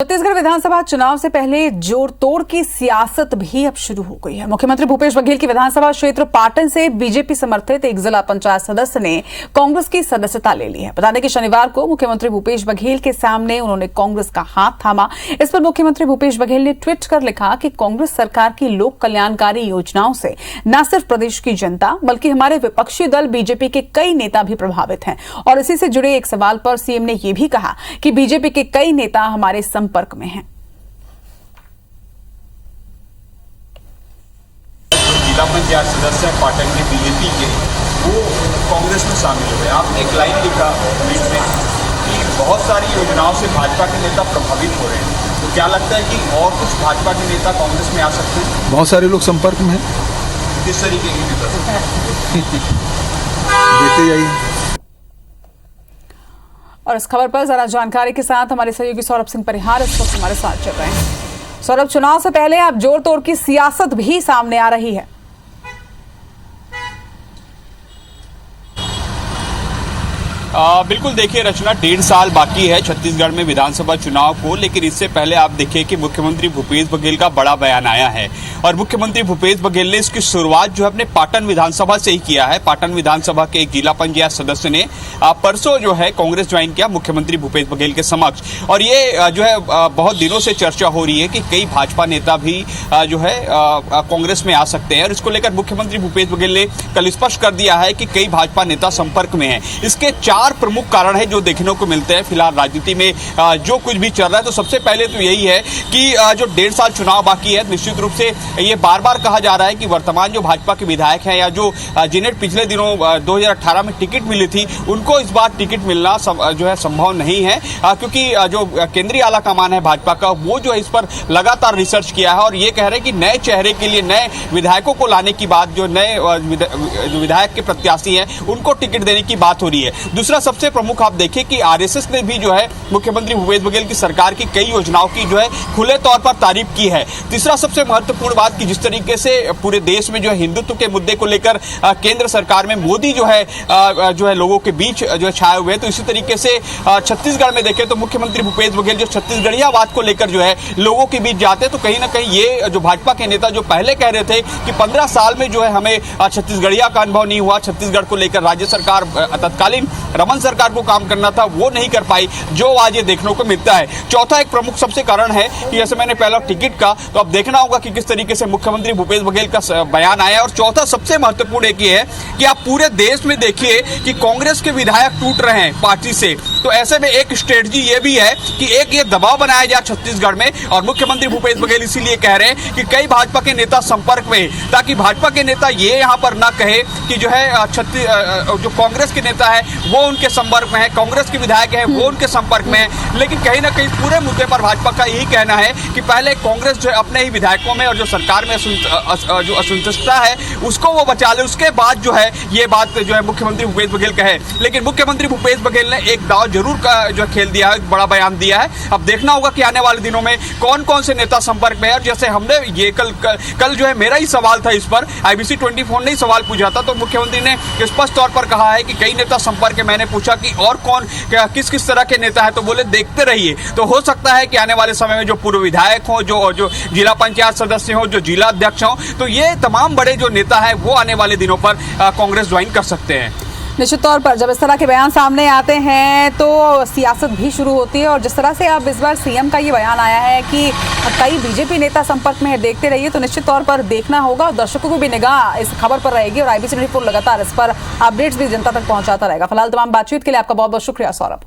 छत्तीसगढ़ विधानसभा चुनाव से पहले जोड़ तोड़ की सियासत भी अब शुरू हो गई है। मुख्यमंत्री भूपेश बघेल की विधानसभा क्षेत्र पाटन से बीजेपी समर्थित एक जिला पंचायत सदस्य ने कांग्रेस की सदस्यता ले ली है। बता दें कि शनिवार को मुख्यमंत्री भूपेश बघेल के सामने उन्होंने कांग्रेस का हाथ थामा। इस पर मुख्यमंत्री भूपेश बघेल ने ट्वीट कर लिखा कि कांग्रेस सरकार की लोक कल्याणकारी योजनाओं से न सिर्फ प्रदेश की जनता बल्कि हमारे विपक्षी दल बीजेपी के कई नेता भी प्रभावित हैं। और इसी से जुड़े एक सवाल पर सीएम ने यह भी कहा कि बीजेपी के कई नेता हमारे संपर्क में हैं। जिला पंचायत सदस्य पाटन के बीजेपी के वो कांग्रेस में शामिल हुए। आपने एक लाइन लिखा ट्वीट में कि बहुत सारी योजनाओं से भाजपा के नेता प्रभावित हो रहे हैं, तो क्या लगता है कि और कुछ भाजपा के नेता कांग्रेस में आ सकते हैं? बहुत सारे लोग संपर्क में हैं। किस तरीके की नेता देते जाइए। और इस खबर पर जरा जानकारी के साथ हमारे सहयोगी सौरभ सिंह परिहार इस वक्त हमारे साथ चल रहे हैं। सौरभ, चुनाव से पहले अब जोड़ तोड़ की सियासत भी सामने आ रही है। बिल्कुल, देखिए रचना, 1.5 साल बाकी है छत्तीसगढ़ में विधानसभा चुनाव को, लेकिन इससे पहले आप देखिए कि मुख्यमंत्री भूपेश बघेल का बड़ा बयान आया है। और मुख्यमंत्री भूपेश बघेल ने इसकी शुरुआत जो है अपने पाटन विधानसभा से ही किया है। पाटन विधानसभा के एक जिला पंचायत सदस्य ने परसों जो है कांग्रेस ज्वाइन किया मुख्यमंत्री भूपेश बघेल के समक्ष। और ये जो है बहुत दिनों से चर्चा हो रही है कि कई भाजपा नेता भी जो है कांग्रेस में आ सकते हैं। और इसको लेकर मुख्यमंत्री भूपेश बघेल ने कल स्पष्ट कर दिया है कि कई भाजपा नेता संपर्क में हैं। इसके 4 प्रमुख कारण है जो देखने को मिलते हैं फिलहाल राजनीति में जो कुछ भी चल रहा है। तो सबसे पहले तो यही है कि जो 1.5 साल चुनाव बाकी है, निश्चित रूप से ये बार बार कहा जा रहा है कि वर्तमान जो भाजपा के विधायक हैं या जो जिन्हें पिछले दिनों 2018 में टिकट मिली थी, उनको इस बार टिकट मिलना जो है संभव नहीं है, क्योंकि जो केंद्रीय आला कमान है भाजपा का, वो जो है इस पर लगातार रिसर्च किया है और ये कह रहे हैं कि नए चेहरे के लिए, नए विधायकों को लाने की बात, जो नए विधायक के प्रत्याशी हैं उनको टिकट देने की बात हो रही है। दूसरा सबसे प्रमुख आप देखिए कि आरएसएस ने भी जो है मुख्यमंत्री भूपेश बघेल की सरकार की कई योजनाओं की जो है खुले तौर पर तारीफ की है। तीसरा सबसे महत्वपूर्ण बात कि जिस तरीके से पूरे देश में जो है हिंदुत्व के मुद्दे को लेकर केंद्र सरकार में मोदी जो है लोगों के बीच जो है छाए हुए हैं, तो इसी तरीके से छत्तीसगढ़ में देखें तो मुख्यमंत्री भूपेश बघेल जो छत्तीसगढ़ियावाद को लेकर जो है लोगों के बीच जाते हैं, तो कहीं ना कहीं ये जो भाजपा के नेता जो पहले कह रहे थे कि 15 साल में जो है हमें छत्तीसगढ़िया का अनुभव नहीं हुआ, छत्तीसगढ़ को लेकर राज्य सरकार तत्कालीन रमन सरकार को काम करना था, वो नहीं कर पाई, जो आज ये देखने को मिलता है। चौथा एक प्रमुख सबसे कारण है कि जैसे मैंने पहला टिकट का, तो अब देखना होगा कि किस तरीके से मुख्यमंत्री भूपेश बघेल का बयान आया। और चौथा सबसे महत्वपूर्ण एक ये है कि आप पूरे देश में देखिए कि कांग्रेस के विधायक टूट रहे हैं पार्टी से, तो ऐसे में एक स्ट्रेटजी ये भी है कि एक ये दबाव बनाया जाए छत्तीसगढ़ में। और मुख्यमंत्री भूपेश बघेल इसीलिए कह रहे हैं कि कई भाजपा के नेता संपर्क में, ताकि भाजपा के नेता ये यहाँ पर ना कहे कि जो है जो कांग्रेस के नेता है वो उनके संपर्क में है, कांग्रेस के विधायक है वो उनके संपर्क में है। लेकिन कहीं ना कहीं पूरे मुद्दे पर भाजपा का यही कहना है कि पहले कांग्रेस जो है अपने ही विधायकों में और जो सरकार में जो असंतुष्टता है उसको वो बचा ले, उसके बाद जो है ये बात जो है मुख्यमंत्री भूपेश बघेल कहे। लेकिन मुख्यमंत्री भूपेश बघेल ने एक दाव जरूर जो खेल दिया है, एक बड़ा बयान दिया है। अब देखना होगा कि आने वाले दिनों में कौन कौन से नेता संपर्क में है। और जैसे हमने ये कल जो है मेरा ही सवाल था, इस पर IBC 24 ने ही सवाल पूछा था, तो मुख्यमंत्री ने स्पष्ट तौर पर कहा है कि कई नेता संपर्क में। मैंने पूछा कि और कौन किस किस तरह के नेता है, तो बोले देखते रहिए। तो हो सकता है कि आने वाले समय में जो पूर्व विधायक हो, जो जिला पंचायत सदस्य हो, जो जिला अध्यक्ष हो, तो ये तमाम बड़े जो नेता है वो आने वाले दिनों पर कांग्रेस ज्वाइन कर सकते हैं। निश्चित तौर पर जब इस तरह के बयान सामने आते हैं तो सियासत भी शुरू होती है। और जिस तरह से अब इस बार सीएम का ये बयान आया है कि कई बीजेपी नेता संपर्क में है, देखते रहिए, तो निश्चित तौर पर देखना होगा। दर्शकों को भी निगाह इस खबर पर रहेगी और IBC 24 लगातार इस पर अपडेट्स भी जनता तक पहुंचाता रहेगा। फिलहाल तमाम बातचीत के लिए आपका बहुत बहुत शुक्रिया सौरभ।